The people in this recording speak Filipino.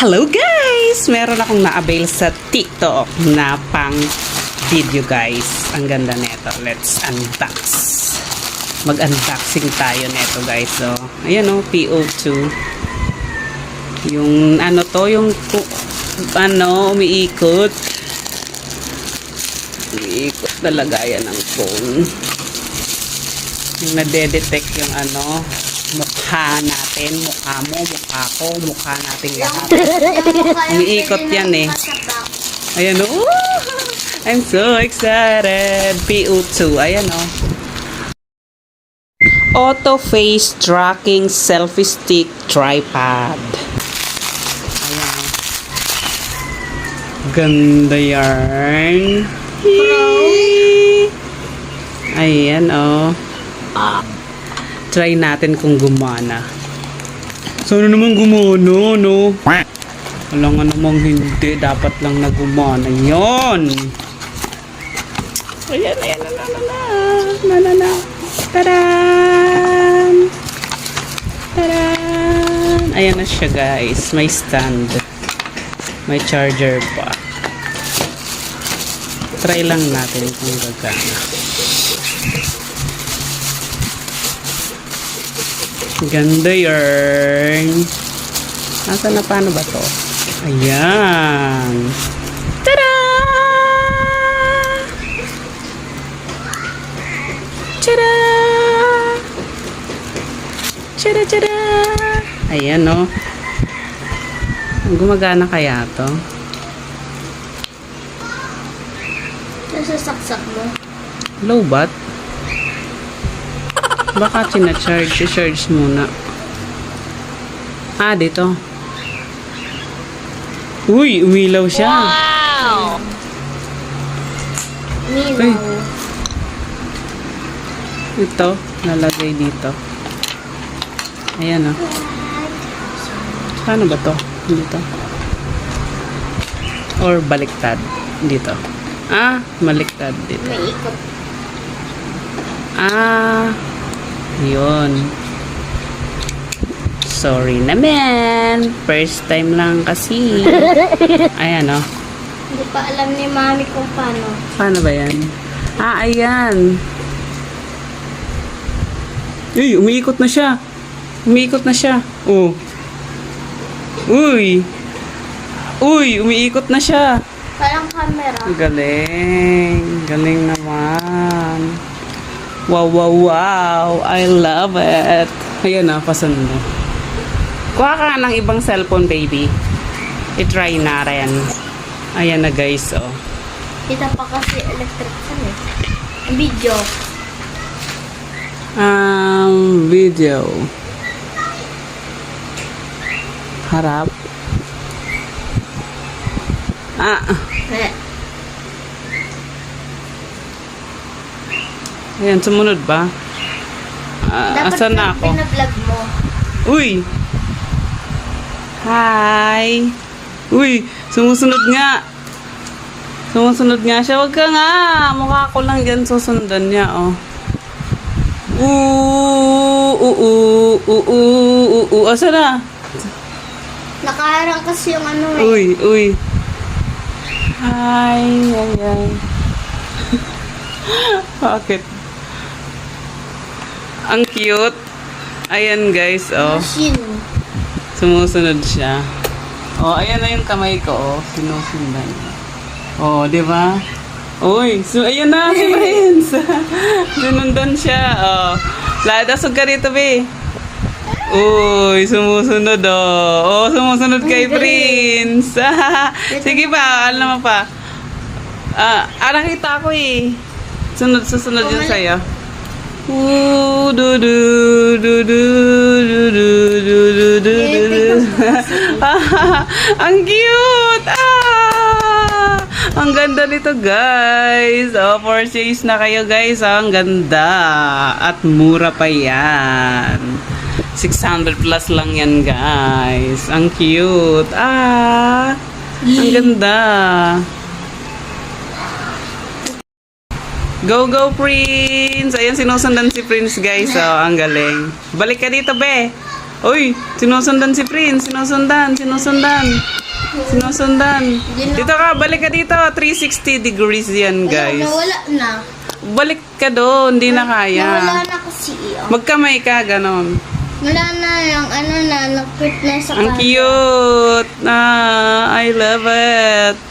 Hello guys! Meron akong na-avail sa TikTok na pang video guys. Ang ganda nito. Let's unbox. Mag-unboxing tayo nito guys. So, ayan o, PO2. Yung ano to, yung umiikot. Umiikot talaga yan ang phone. Yung nade-detect yung mukha natin, mukha mo, mukha ko, mukha natin lahat. Umiikot yan eh. Ayan o. I'm so excited. PO2. Ayan o. Auto face tracking selfie stick tripod. Ayan o. Ganda yarn. Ayan o. Try natin kung gumana. Sana naman gumana, no? Wala nga namang hindi. Dapat lang na gumana. Yun! Ayan, ayan, na. Tadan! Tadan! Ayan na siya, guys. May stand. May charger pa. Try lang natin kung gagana. Ganda yarn. Nasaan na, paano ba to? Ayan. Tada! Tada! Tada, tada! Ayan o. Gumagana kaya to? Nasasaksak mo. Low bat? Baka charge. I-charge muna. Ah, dito. Uy, umilaw siya. Wow! Ay. Milo. Ito, lalagay dito. Ayan o. Paano ba to? Dito. Or baliktad. Dito. Ah, baliktad dito. May ikot. Ah, yun. Sorry naman. First time lang kasi. Ayan o. Hindi pa alam ni Mami kung paano. Paano ba yan? Ah, ayan. Uy, umiikot na siya. Umiikot na siya. Oh. Uy. Uy, umiikot na siya. Parang camera. Galing. Galing naman. Wow, wow, wow. I love it. Ayan na, pasan mo. Kuha ka nga ng ibang cellphone, baby. I-try na rin. Ayan na, guys, oh. Kita pa kasi electric fan eh. Video. Video. Harap. Ah. Eh. Ayan, sumunod ba? Dapat Asan na ako? pinablog mo. Uy! Hi! Uy! Sumusunod nga! Sumusunod nga siya. Wag ka nga! Mukha ko lang dyan susundan niya, oh. Asan na? Nakaharang kasi yung ano eh. Uy! Hi! Ayan. Bakit? Ang cute. Ayan guys, oh. Machine. Sumusunod siya. Oh, ayan na yung kamay ko, oh. Sinusundan. Oh, di ba? Uy, ayan na si Prince. Sinundan siya, oh. Ladasog ka rito, be. Uy, sumusunod, oh. Oh, sumusunod kay Prince. Sige pa, alam mo pa. Nakita ko eh. Susunod yun sa'yo. Ang cute! Ang ganda nito, guys. Oh, 4 shades na kayo, guys. Ang ganda. At mura pa yan. 600 plus lang yan, guys. Ang cute. Ang ganda. Go, go, Prince! Ayan, sinusundan si Prince, guys. Oh, ang galing. Balik ka dito, be. Uy, sinusundan si Prince. Sinusundan. Dito ka, balik ka dito. 360 degrees yan, guys. Nawala na. Balik ka doon, hindi na Nawala kaya. na kasi. Magkamay ka, ganon. Wala na yung nag-quit na sa Ang cute! I love it!